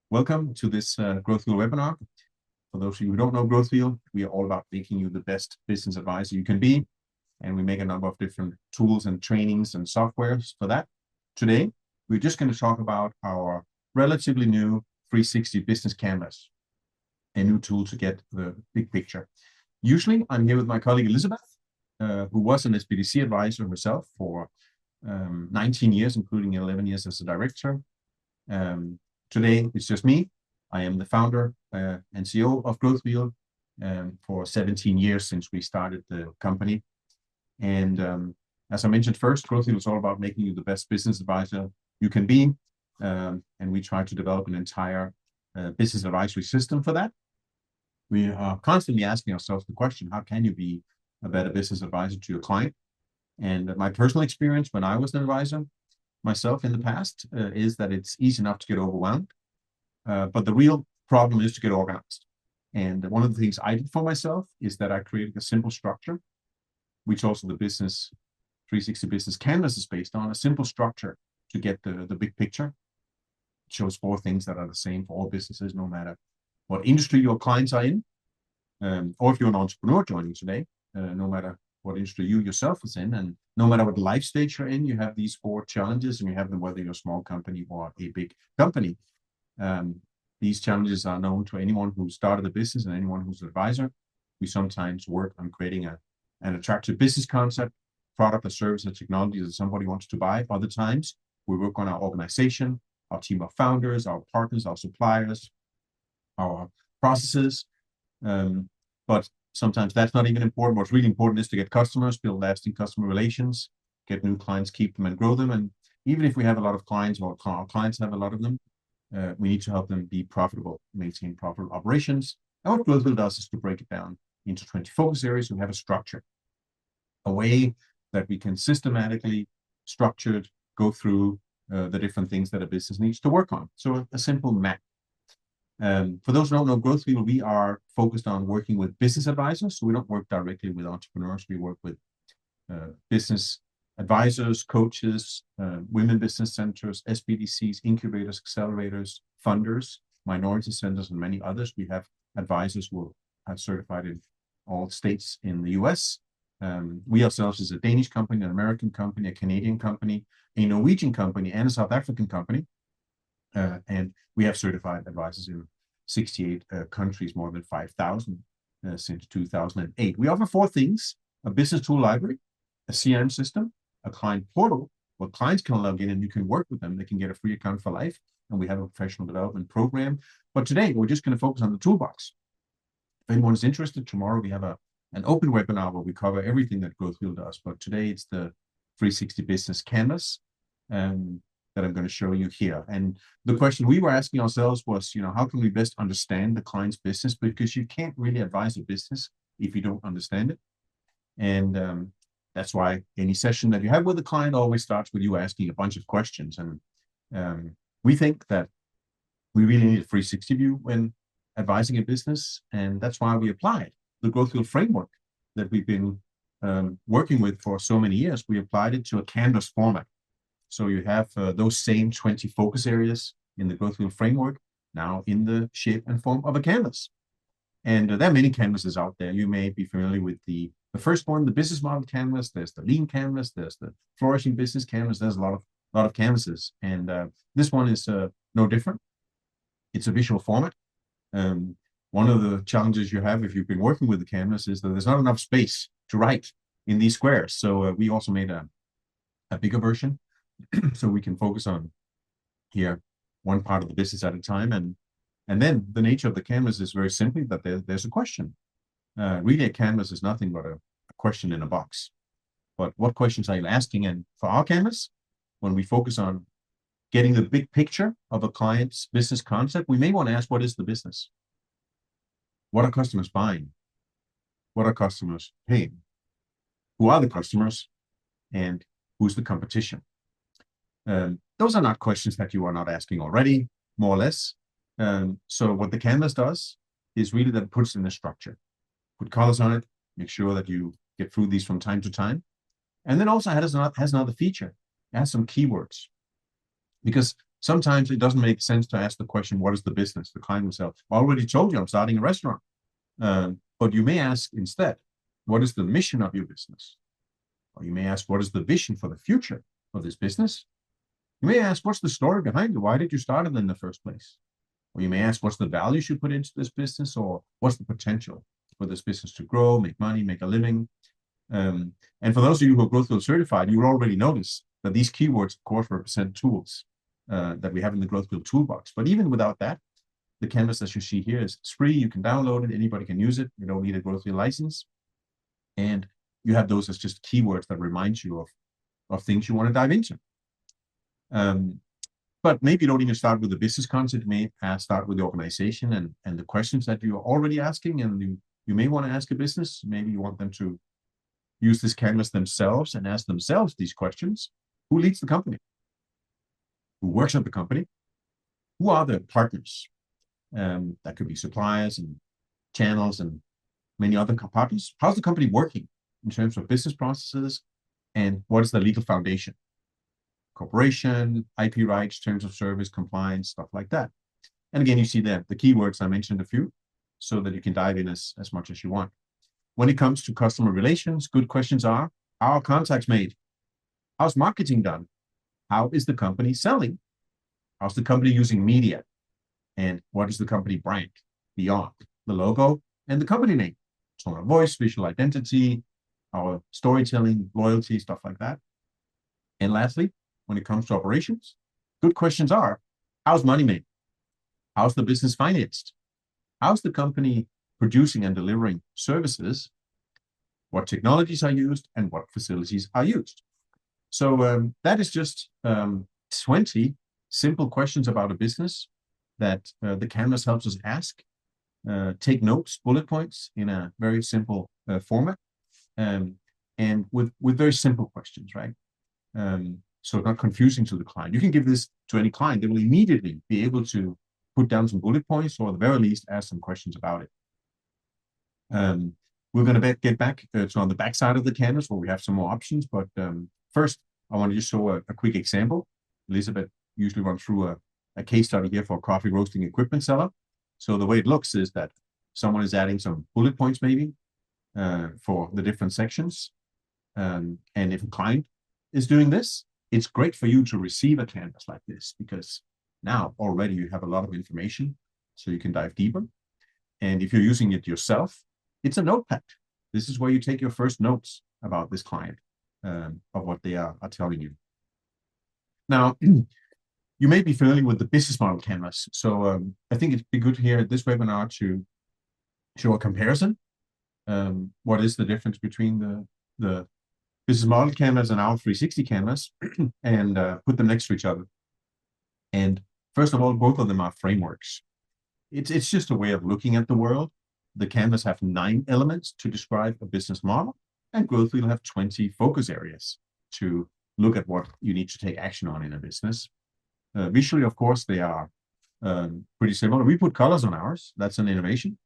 Welcome to this GrowthWheel webinar. For those of you who don't know GrowthWheel, we are all about making you the best business advisor you can be. And we make a number of different tools and trainings and softwares for that. Today, we're just going to talk about our relatively new 360 business canvas, a new tool to get the big picture. Usually, I'm here with my colleague Elizabeth, who was an SBDC advisor herself for 19 years, including 11 years as a director. Today, it's just me. I am the founder and CEO of GrowthWheel for 17 years since we started the company. And as I mentioned first, GrowthWheel is all about making you the best business advisor you can be. And we try to develop an entire business advisory system for that. We are constantly asking ourselves the question, how can you be a better business advisor to your client? And my personal experience when I was an advisor myself in the past is that it's easy enough to get overwhelmed. But the real problem is to get organized. And one of the things I did for myself is that I created a simple structure, which also the business 360 business canvas is based on, a simple structure to get the big picture. It shows 4 things that are the same for all businesses, no matter what industry your clients are in, or if you're an entrepreneur joining today, no matter what industry you yourself is in, and no matter what life stage you're in, you have these 4 challenges, and you have them whether you're a small company or a big company. These challenges are known to anyone who started a business and anyone who's an advisor. We sometimes work on creating an attractive business concept, product or service or technology that somebody wants to buy. Other times, we work on our organization, our team of founders, our partners, our suppliers, our processes. But sometimes that's not even important. What's really important is to get customers, build lasting customer relations, get new clients, keep them and grow them. And even if we have a lot of clients or our clients have a lot of them, we need to help them be profitable, maintain profitable operations. And what GrowthWheel does is to break it down into 20 focus areas. We have a structure, a way that we can systematically, structured, go through the different things that a business needs to work on. So a simple map. For those who don't know GrowthWheel, we are focused on working with business advisors. So we don't work directly with entrepreneurs. We work with business advisors, coaches, women business centers, SBDCs, incubators, accelerators, funders, minority centers, and many others. We have advisors who are certified in all states in the US. We ourselves is a Danish company, an American company, a Canadian company, a Norwegian company, and a South African company. And we have certified advisors in 68 countries, more than 5,000 since 2008. We offer 4 things: a business tool library, a CRM system, a client portal where clients can log in and you can work with them. They can get a free account for life. And we have a professional development program. But today, we're just going to focus on the toolbox. If anyone is interested, tomorrow we have an open webinar where we cover everything that GrowthWheel does. But today, it's the 360 business canvas that I'm going to show you here. And the question we were asking ourselves was, how can we best understand the client's business? Because you can't really advise a business if you don't understand it. And that's why any session that you have with a client always starts with you asking a bunch of questions. And we think that we really need a 360 view when advising a business. And that's why we applied the GrowthWheel framework that we've been working with for so many years. We applied it to a canvas format. So you have those same 20 focus areas in the GrowthWheel framework now in the shape and form of a canvas. And there are many canvases out there. You may be familiar with the first one, the business model canvas. There's the lean canvas. There's the flourishing business canvas. There's a lot of canvases. And this one is no different. It's a visual format. One of the challenges you have if you've been working with the canvas is that there's not enough space to write in these squares. So we also made a bigger version so we can focus on here one part of the business at a time. And then the nature of the canvas is very simply that there's a question. Really, a canvas is nothing but a question in a box. But what questions are you asking? And for our canvas, when we focus on getting the big picture of a client's business concept, we may want to ask, what is the business? What are customers buying? What are customers paying? Who are the customers? And who's the competition? Those are not questions that you are not asking already, more or less. So what the canvas does is really that it puts in a structure. Put colors on it, make sure that you get through these from time to time. And then also has another feature. It has some keywords. Because Sometimes it doesn't make sense to ask the question, what is the business? The client will say, I already told you I'm starting a restaurant. But you may ask instead, what is the mission of your business? Or you may ask, what is the vision for the future of this business? You may ask, what's the story behind it? Why did you start it in the first place? Or you may ask, what's the values you put into this business? Or what's the potential for this business to grow, make money, make a living? And for those of you who are GrowthWheel certified, you will already notice that these keywords, of course, represent tools that we have in the GrowthWheel toolbox. But even without that, the canvas, as you see here, is free. You can download it. Anybody can use it. You don't need a GrowthWheel license. And you have those as just keywords that remind you of things you want to dive into. But maybe you don't even start with the business concept. You may start with the organization and the questions that you're already asking. And you may want to ask a business. Maybe you want them to use this canvas themselves and ask themselves these questions. Who leads the company? Who works at the company? Who are the partners? That could be suppliers and channels and many other parties. How's the company working in terms of business processes? And what is the legal foundation? Corporation, IP rights, terms of service, compliance, stuff like that. And again, you see the keywords, I mentioned a few, so that you can dive in as much as you want. When it comes to customer relations, good questions are, how are contacts made? How's marketing done? How is the company selling? How's the company using media? And what is the company brand beyond the logo and the company name? Tone of voice, visual identity, our storytelling, loyalty, stuff like that. And lastly, when it comes to operations, good questions are, how's money made? How's the business financed? How's the company producing and delivering services? What technologies are used and what facilities are used? So that is just 20 simple questions about a business that the canvas helps us ask, take notes, bullet points in a very simple format, and with very simple questions, right? So not confusing to the client. You can give this to any client. They will immediately be able to put down some bullet points or at the very least ask some questions about it. We're going to get back to on the back side of the canvas where we have some more options. But first, I want to just show a quick example. Elizabeth usually runs through a case study here for a coffee roasting equipment seller. So the way it looks is that someone is adding some bullet points maybe for the different sections. And if a client is doing this, it's great for you to receive a canvas like this because now already you have a lot of information so you can dive deeper. And if you're using it yourself, it's a notepad. This is where you take your first notes about this client, of what they are telling you. Now, you may be familiar with the business model canvas. So I think it'd be good here at this webinar to show a comparison. What is the difference between the business model canvas and our 360 canvas and put them next to each other. And first of all, both of them are frameworks. It's just a way of looking at the world. The canvas have 9 elements to describe a business model, and GrowthWheel will have 20 focus areas to look at what you need to take action on in a business. Visually, of course, they are pretty similar. We put colors on ours. That's an innovation.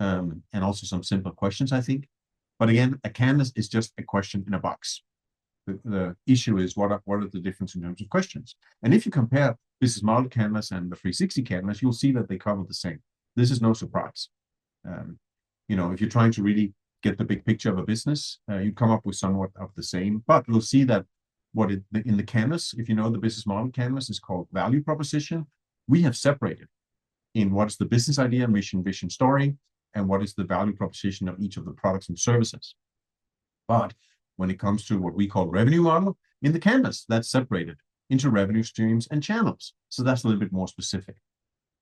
And also some simple questions, I think. But again, a canvas is just a question in a box. The issue is what are the difference in terms of questions? And if you compare business model canvas and the 360 canvas, you'll see that they cover the same. This is no surprise. If you're trying to really get the big picture of a business, you come up with somewhat of the same. But you'll see that in the canvas, if you know the business model canvas, is called value proposition. We have separated in what is the business idea, mission, vision, story, and what is the value proposition of each of the products and services. But when it comes to what we call revenue model, in the canvas, that's separated into revenue streams and channels. So that's a little bit more specific.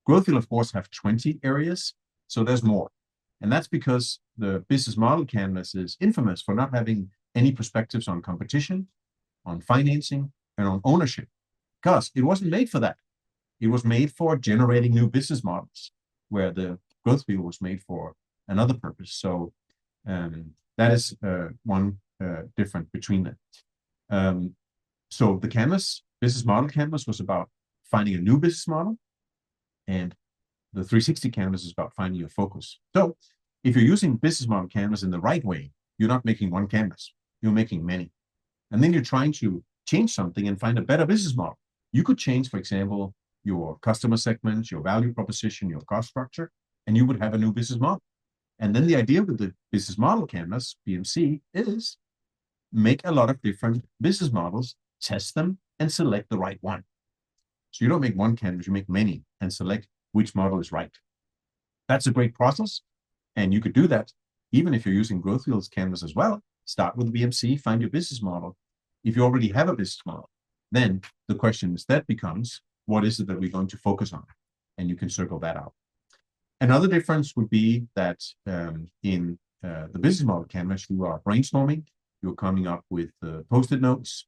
GrowthWheel, of course, have 20 areas, so there's more. And that's because the business model canvas is infamous for not having any perspectives on competition, on financing, and on ownership, because it wasn't made for that. It was made for generating new business models, where the GrowthWheel was made for another purpose. So that is one difference between them. So the canvas, business model canvas, was about finding a new business model, and the 360 canvas is about finding your focus. So if you're using business model canvas in the right way, you're not making one canvas, you're making many. And then you're trying to change something and find a better business model. You could change, for example, your customer segments, your value proposition, your cost structure, and you would have a new business model. And then the idea with the business model canvas, BMC, is make a lot of different business models, test them, and select the right one. So you don't make one canvas, you make many and select which model is right. That's a great process. And you could do that even if you're using GrowthWheel's canvas as well. Start with BMC, find your business model. If you already have a business model, then the question instead becomes, what is it that we're going to focus on? And you can circle that out. Another difference would be that in the business model canvas, you are brainstorming, you're coming up with Post-it notes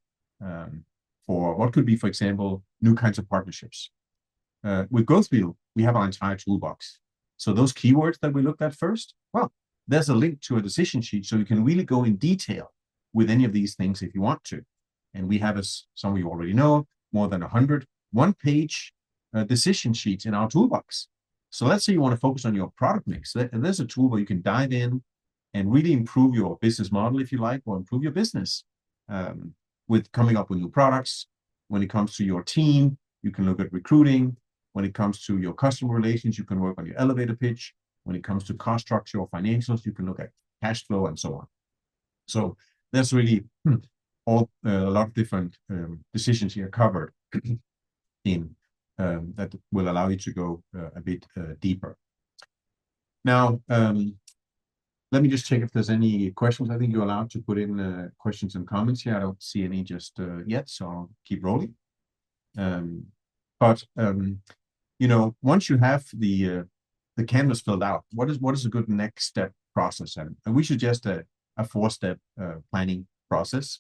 for what could be, for example, new kinds of partnerships. With GrowthWheel, we have our entire toolbox. So those keywords that we looked at first, well, there's a link to a decision sheet, so you can really go in detail with any of these things if you want to. And we have, as some of you already know, more than 100 one-page decision sheets in our toolbox. So let's say you want to focus on your product mix. There's a tool where you can dive in and really improve your business model, if you like, or improve your business with coming up with new products. When it comes to your team, you can look at recruiting. When it comes to your customer relations, you can work on your elevator pitch. When it comes to cost structure or financials, you can look at cash flow and so on. So there's really a lot of different decisions here covered in that will allow you to go a bit deeper. Now, let me just check if there's any questions. I think you're allowed to put in questions and comments here. I don't see any just yet, so I'll keep rolling. But you know, once you have the canvas filled out, what is a good next step process? And we suggest a 4-step planning process.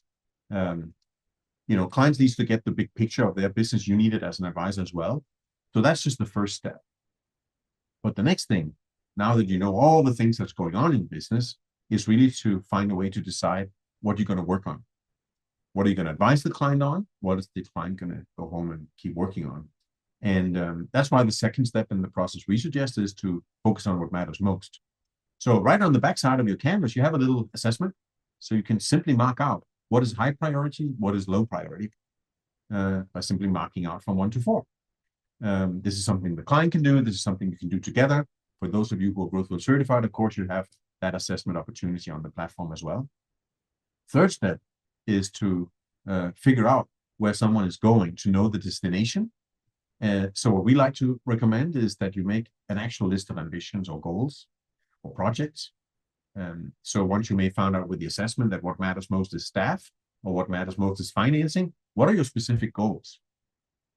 You know, clients need to get the big picture of their business. You need it as an advisor as well. So that's just the first step. But the next thing, now that you know all the things that's going on in business, is really to find a way to decide what you're going to work on. What are you going to advise the client on? What is the client going to go home and keep working on? And that's why the second step in the process we suggest is to focus on what matters most. So right on the back side of your canvas, you have a little assessment. So you can simply mark out what is high priority, what is low priority, by simply marking out from 1 to 4. This is something the client can do. This is something you can do together. For those of you who are GrowthWheel certified, of course, you have that assessment opportunity on the platform as well. Third step is to figure out where someone is going, to know the destination. So what we like to recommend is that you make an actual list of ambitions or goals or projects. So once you may find out with the assessment that what matters most is staff or what matters most is financing, what are your specific goals?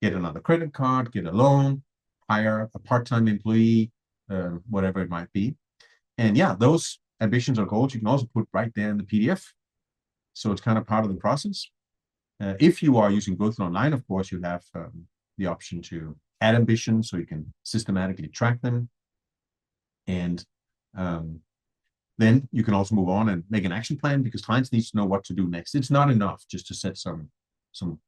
Get another credit card, get a loan, hire a part-time employee, whatever it might be. And yeah, those ambitions or goals you can also put right there in the PDF. So it's kind of part of the process. If you are using GrowthWheel Online, of course, you have the option to add ambitions so you can systematically track them. And then you can also move on and make an action plan because clients need to know what to do next. It's not enough just to set some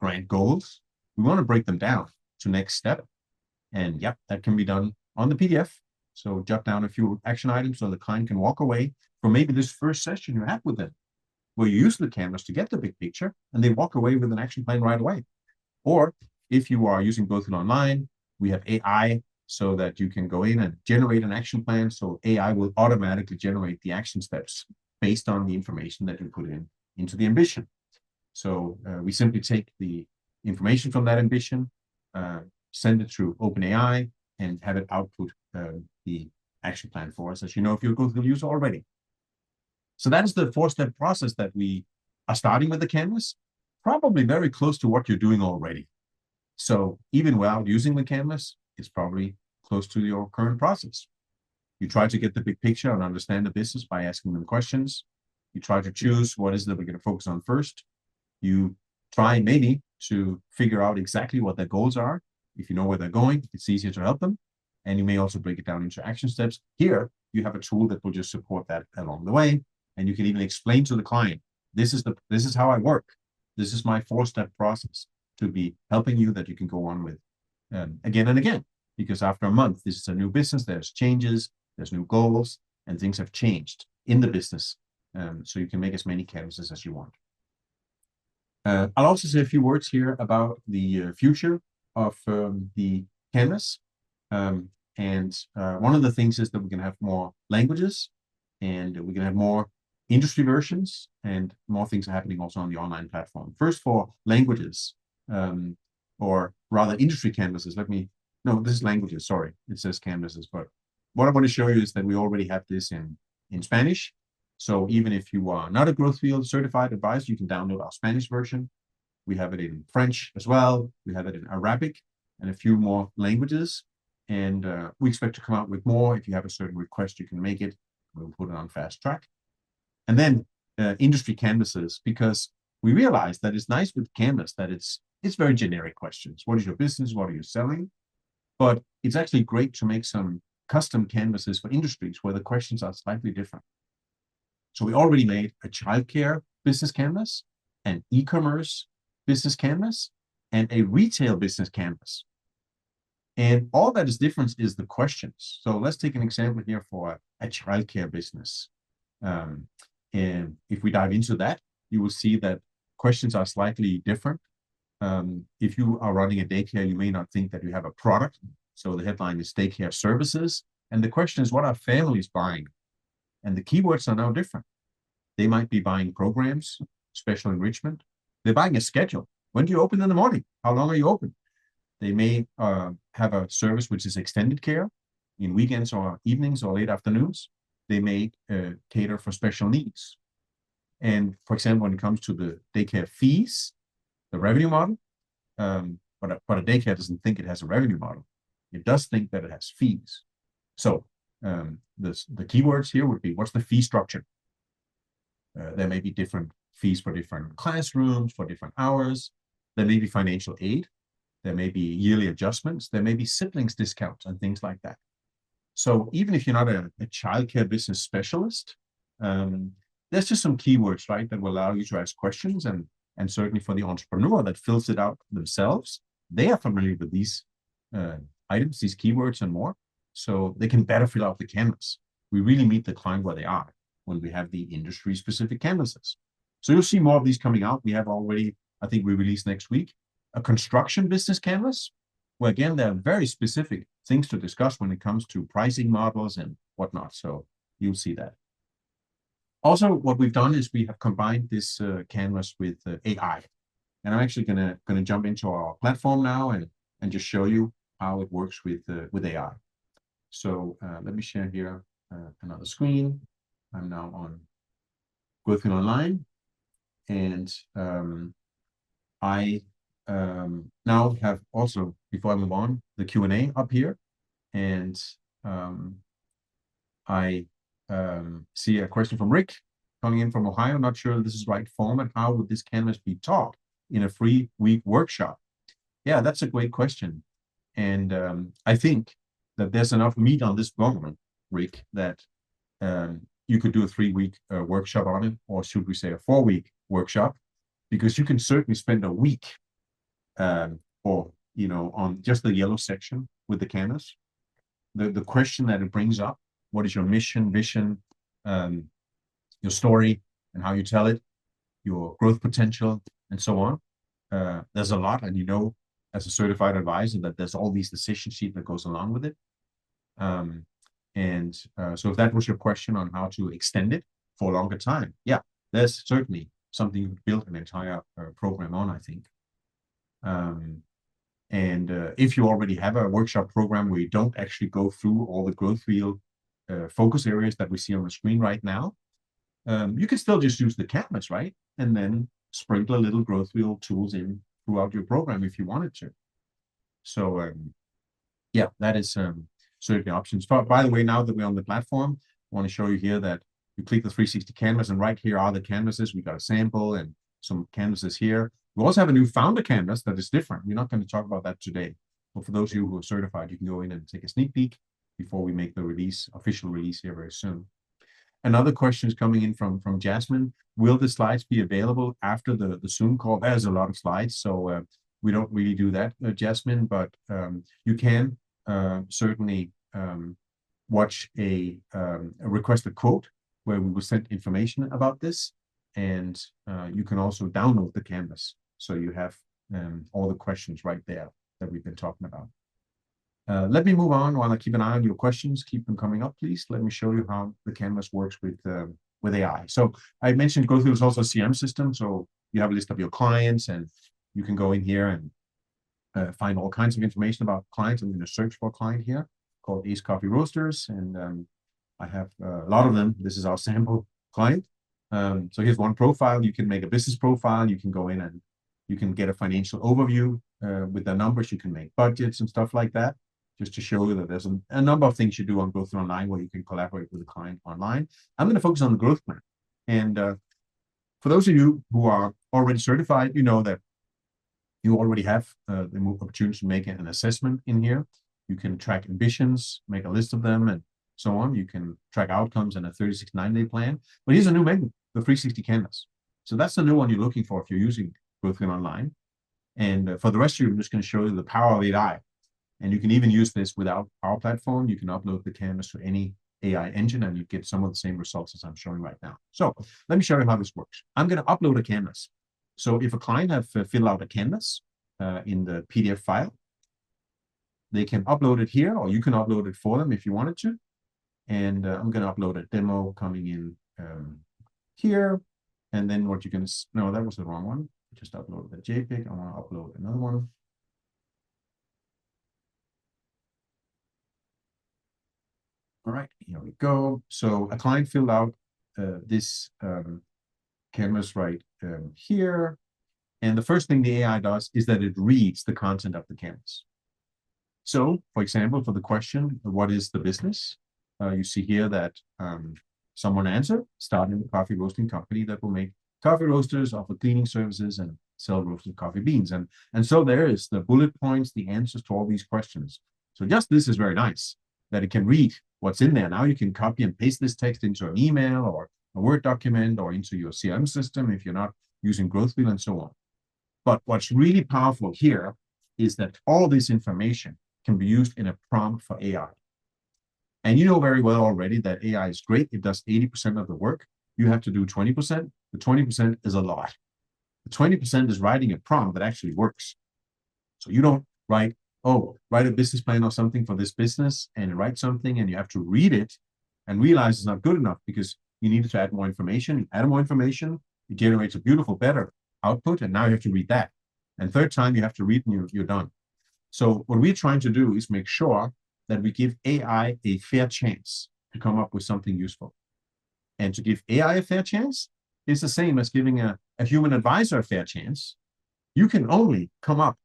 grand goals. We want to break them down to next step. And yep, that can be done on the PDF. So jot down a few action items so the client can walk away from maybe this first session you had with them, where you use the canvas to get the big picture and they walk away with an action plan right away. Or if you are using GrowthWheel Online, we have AI so that you can go in and generate an action plan. So AI will automatically generate the action steps based on the information that you put into the ambition. So we simply take the information from that ambition, send it through OpenAI, and have it output the action plan for us, as you know, if you're a GrowthWheel user already. So that is the 4-step process that we are starting with the canvas, probably very close to what you're doing already. So even without using the canvas, it's probably close to your current process. You try to get the big picture and understand the business by asking them questions. You try to choose what is it that we're going to focus on first. You try maybe to figure out exactly what their goals are. If you know where they're going, it's easier to help them. And you may also break it down into action steps. Here, you have a tool that will just support that along the way. And you can even explain to the client, this is how I work. This is my 4-step process to be helping you that you can go on with again and again. Because after a month, this is a new business, there's changes, there's new goals, and things have changed in the business. So you can make as many canvases as you want. I'll also say a few words here about the future of the canvas. And one of the things is that we can have more languages, and we can have more industry versions, and more things are happening also on the online platform. First, for languages, or rather industry canvases. No, this is languages, sorry. It says canvases, but what I want to show you is that we already have this in Spanish. So even if you are not a GrowthWheel certified advisor, you can download our Spanish version. We have it in French as well. We have it in Arabic and a few more languages. And we expect to come out with more. If you have a certain request, you can make it. We'll put it on fast track. And then industry canvases, because we realize that it's nice with Canvas that it's very generic questions. What is your business? What are you selling? But it's actually great to make some custom canvases for industries where the questions are slightly different. So we already made a childcare business canvas, an e-commerce business canvas, and a retail business canvas. And all that is different is the questions. So let's take an example here for a childcare business. And if we dive into that, you will see that questions are slightly different. If you are running a daycare, you may not think that you have a product. So the headline is daycare services. And the question is, what are families buying? And the keywords are now different. They might be buying programs, special enrichment. They're buying a schedule. When do you open in the morning? How long are you open? They may have a service which is extended care in weekends or evenings or late afternoons. They may cater for special needs. And for example, when it comes to the daycare fees, the revenue model, but a daycare doesn't think it has a revenue model. It does think that it has fees. So the keywords here would be, what's the fee structure? There may be different fees for different classrooms, for different hours. There may be financial aid. There may be yearly adjustments. There may be siblings discounts and things like that. So even if you're not a childcare business specialist, there's just some keywords, right, that will allow you to ask questions. And certainly for the entrepreneur that fills it out themselves, they are familiar with these items, these keywords and more, so they can better fill out the canvas. We really meet the client where they are when we have the industry-specific canvases. So you'll see more of these coming out. We have already, I think we release next week, a construction business canvas, where again, there are very specific things to discuss when it comes to pricing models and whatnot. So you'll see that. Also, what we've done is we have combined this canvas with AI. And I'm actually gonna jump into our platform now and just show you how it works with AI. So let me share here another screen. I'm now on GrowthWheel Online, and I now have also, before I move on, the Q&A up here, and I see a question from Rick coming in from Ohio. Not sure this is the right format. How would this canvas be taught in a 3-week workshop? Yeah, that's a great question. And I think that there's enough meat on this bone, Rick, that you could do a 3-week workshop on it, or should we say a 4-week workshop, because you can certainly spend a week or, on just the yellow section with the canvas. The question that it brings up, what is your mission, vision, your story, and how you tell it, your growth potential, and so on. There's a lot, and as a certified advisor, that there's all these decision sheet that goes along with it. So if that was your question on how to extend it for a longer time, yeah, there's certainly something you could build an entire program on, I think. If you already have a workshop program where you don't actually go through all the GrowthWheel focus areas that we see on the screen right now, you can still just use the canvas, right? And then sprinkle a little GrowthWheel tools in throughout your program if you wanted to. So yeah, that is certainly options. By the way, now that we're on the platform, I want to show you here that you click the 360 canvas, and right here are the canvases. We got a sample and some canvases here. We also have a new founder canvas that is different. We're not going to talk about that today. But for those of you who are certified, you can go in and take a sneak peek before we make the official release here very soon. Another question is coming in from Jasmine. Will the slides be available after the Zoom call? There's a lot of slides, so we don't really do that, Jasmine, but you can certainly watch a requested quote where we will send information about this, and you can also download the canvas, so you have all the questions right there that we've been talking about. Let me move on while I keep an eye on your questions. Keep them coming up, please. Let me show you how the canvas works with AI. So I mentioned GrowthWheel is also a CRM system. So you have a list of your clients, and you can go in here and find all kinds of information about clients. I'm going to search for a client here called Ace Coffee Roasters, and I have a lot of them. This is our sample client. So here's one profile. You can make a business profile. You can go in and you can get a financial overview with the numbers. You can make budgets and stuff like that, just to show you that there's a number of things you do on GrowthWheel Online where you can collaborate with a client online. I'm going to focus on the growth plan. And for those of you who are already certified, you know that you already have the opportunity to make an assessment in here. You can track ambitions, make a list of them, and so on. You can track outcomes in a 36 9-day plan. But here's a new menu, the 360 Canvas. So that's the new one you're looking for if you're using GrowthWheel Online. And for the rest of you, I'm just going to show you the power of AI. And you can even use this without our platform. You can upload the canvas to any AI engine and you get some of the same results as I'm showing right now. So let me show you how this works. I'm going to upload a canvas. So if a client have filled out a canvas in the PDF file, they can upload it here, or you can upload it for them if you wanted to. And I'm going to upload a demo coming in here. And then what you can, no, that was the wrong one. I just uploaded the JPEG. I want to upload another one. All right, here we go. So a client filled out this canvas right here. And the first thing the AI does is that it reads the content of the canvas. So, for example, for the question, what is the business? You see here that someone answered, starting a coffee roasting company that will make coffee roasters, offer cleaning services, and sell roasted coffee beans. And so there is the bullet points, the answers to all these questions. So just this is very nice, that it can read what's in there. Now you can copy and paste this text into an email or a Word document or into your CRM system if you're not using GrowthWheel and so on. But what's really powerful here is that all this information can be used in a prompt for AI. And you know very well already that AI is great. It does 80% of the work. You have to do 20%. The 20% is a lot. The 20% is writing a prompt that actually works. So you don't write a business plan or something for this business and write something and you have to read it and realize it's not good enough because you needed to add more information. You add more information, it generates a beautiful, better output, and now you have to read that. And third time you have to read and you're done. So what we're trying to do is make sure that we give AI a fair chance to come up with something useful. And to give AI a fair chance is the same as giving a human advisor a fair chance. You can only come up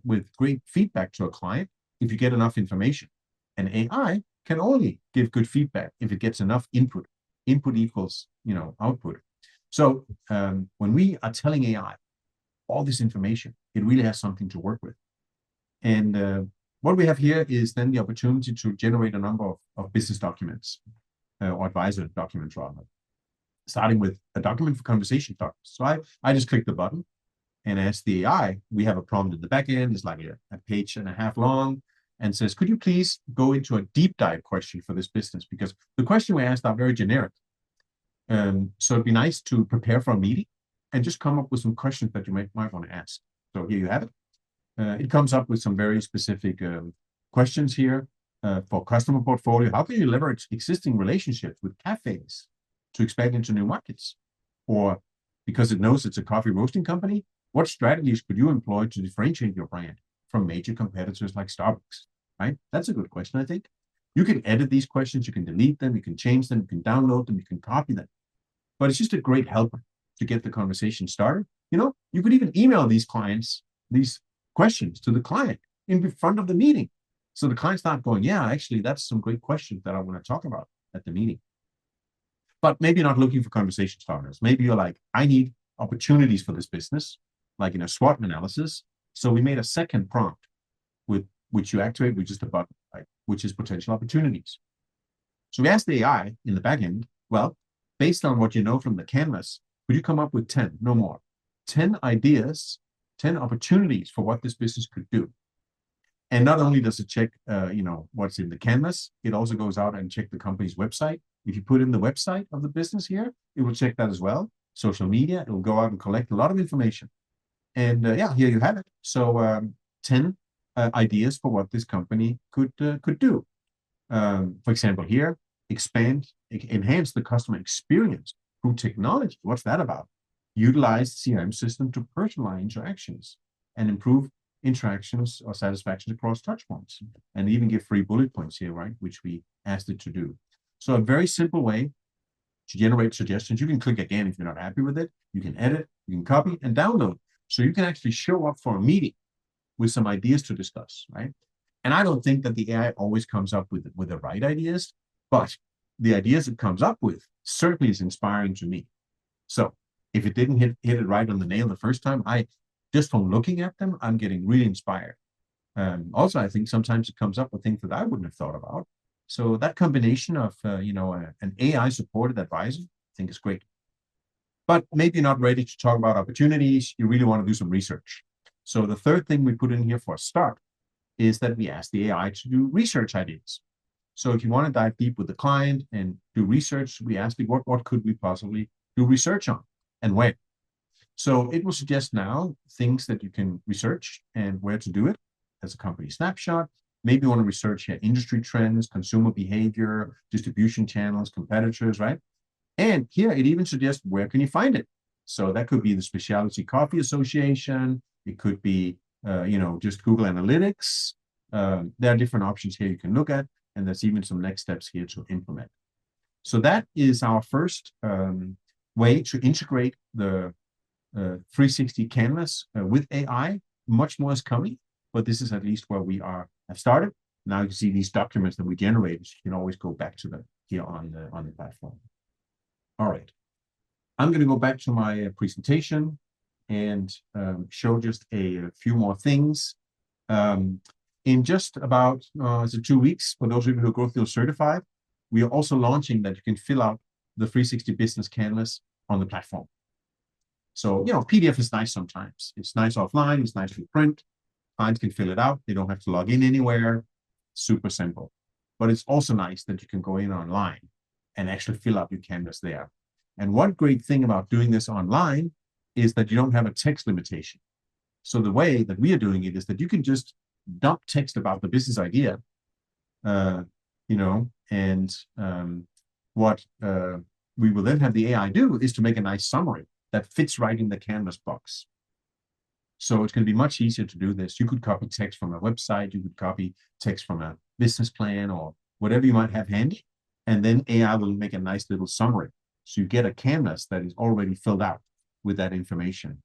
with great feedback to a client if you get enough information. And AI can only give good feedback if it gets enough input. Input equals, output. So when we are telling AI all this information, it really has something to work with. And what we have here is then the opportunity to generate a number of business documents or advisor documents rather, starting with a document for conversation topics. So I just click the button and ask the AI. We have a prompt at the back end. It's like a page and a half long and says, could you please go into a deep dive question for this business? Because the question we asked are very generic. So it'd be nice to prepare for a meeting and just come up with some questions that you might want to ask. So here you have it. It comes up with some very specific questions here for customer portfolio. How can you leverage existing relationships with cafes to expand into new markets? Or because it knows it's a coffee roasting company, what strategies could you employ to differentiate your brand from major competitors like Starbucks? Right? That's a good question, I think. You can edit these questions, you can delete them, you can change them, you can download them, you can copy them. But it's just a great helper to get the conversation started. You could even email these clients these questions to the client in front of the meeting. So the client's not going, yeah, actually, that's some great questions that I want to talk about at the meeting. But maybe you're not looking for conversation starters. Maybe you're like, I need opportunities for this business, like in a SWOT analysis. So we made a second prompt with which you activate with just a button, right, which is potential opportunities. So we asked the AI in the back end, well, based on what you know from the canvas, could you come up with 10, no more, 10 ideas, 10 opportunities for what this business could do? And not only does it check, what's in the canvas, it also goes out and check the company's website. If you put in the website of the business here, it will check that as well. Social media, it will go out and collect a lot of information. And here you have it. So 10 ideas for what this company could do. For example, here, enhance the customer experience through technology. What's that about? Utilize CRM system to personalize interactions and improve interactions or satisfaction across touch points, and even give free bullet points here, right? Which we asked it to do. So a very simple way to generate suggestions. You can click again if you're not happy with it. You can edit, you can copy and download. So you can actually show up for a meeting with some ideas to discuss, right? And I don't think that the AI always comes up with the right ideas, but the ideas it comes up with certainly is inspiring to me. So if it didn't hit it right on the nail the first time, just from looking at them, I'm getting really inspired. Also, I think sometimes it comes up with things that I wouldn't have thought about. So that combination of an AI-supported advisor, I think is great. But maybe you're not ready to talk about opportunities. You really want to do some research. So the third thing we put in here for a start is that we ask the AI to do research ideas. So if you want to dive deep with the client and do research, we ask it, what could we possibly do research on and when? So it will suggest now things that you can research and where to do it as a company snapshot. Maybe you want to research industry trends, consumer behavior, distribution channels, competitors, right? And here it even suggests where can you find it. So that could be the Specialty Coffee Association. It could be, just Google Analytics. There are different options here you can look at, and there's even some next steps here to implement. So that is our first way to integrate the 360 Canvas with AI. Much more is coming, but this is at least where we have started. Now you can see these documents that we generated. You can always go back to them here on the platform. All right. I'm going to go back to my presentation and show just a few more things. In just about 2 weeks, for those of you who are GrowthWheel certified, we are also launching that you can fill out the 360 Business Canvas on the platform. So, PDF is nice sometimes. It's nice offline. It's nice to print. Clients can fill it out. They don't have to log in anywhere. Super simple. But it's also nice that you can go in online and actually fill out your canvas there. And one great thing about doing this online is that you don't have a text limitation. So the way that we are doing it is that you can just dump text about the business idea, and what we will then have the AI do is to make a nice summary that fits right in the canvas box. So it's going to be much easier to do this. You could copy text from a website, you could copy text from a business plan or whatever you might have handy, and then AI will make a nice little summary. So you get a canvas that is already filled out with that information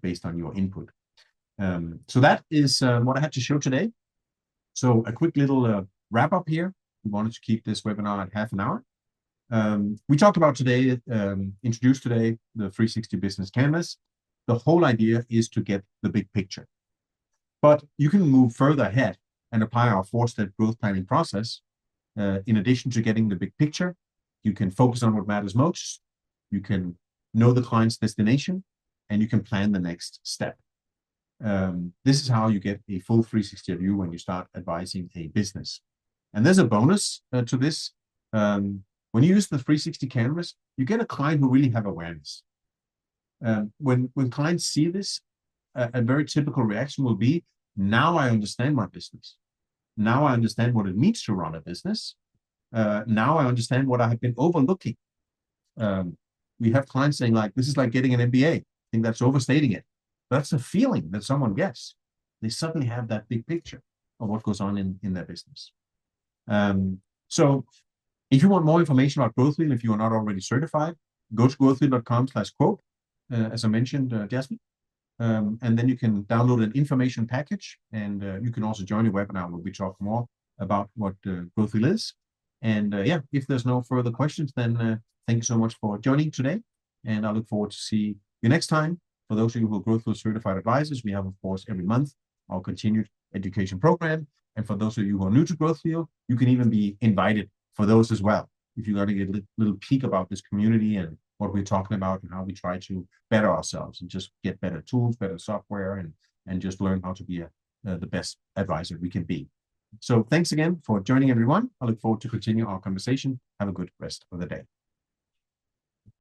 based on your input. So that is what I had to show today. So a quick little wrap up here. We wanted to keep this webinar at half an hour. We talked about today, introduced today, the 360 Business Canvas. The whole idea is to get the big picture. But you can move further ahead and apply our 4-step growth planning process. In addition to getting the big picture, you can focus on what matters most. You can know the client's destination, and you can plan the next step. This is how you get a full 360 view when you start advising a business. And there's a bonus to this. When you use the 360 Canvas, you get a client who really have awareness. When clients see this, a very typical reaction will be, now I understand my business. Now I understand what it means to run a business. Now I understand what I have been overlooking. We have clients saying, like, this is like getting an MBA. I think that's overstating it. That's a feeling that someone gets. They suddenly have that big picture of what goes on in their business. So if you want more information about GrowthWheel, if you are not already certified, go to growthwheel.com/quote, as I mentioned, Jasmine. And then you can download an information package, and you can also join the webinar where we talk more about what GrowthWheel is. And if there's no further questions, then thank you so much for joining today. And I look forward to see you next time. For those of you who are GrowthWheel certified advisors, we have, of course, every month our continued education program. And for those of you who are new to GrowthWheel, you can even be invited for those as well. If you got to get a little peek about this community and what we're talking about and how we try to better ourselves and just get better tools, better software, and just learn how to be the best advisor we can be. So thanks again for joining, everyone. I look forward to continue our conversation. Have a good rest of the day.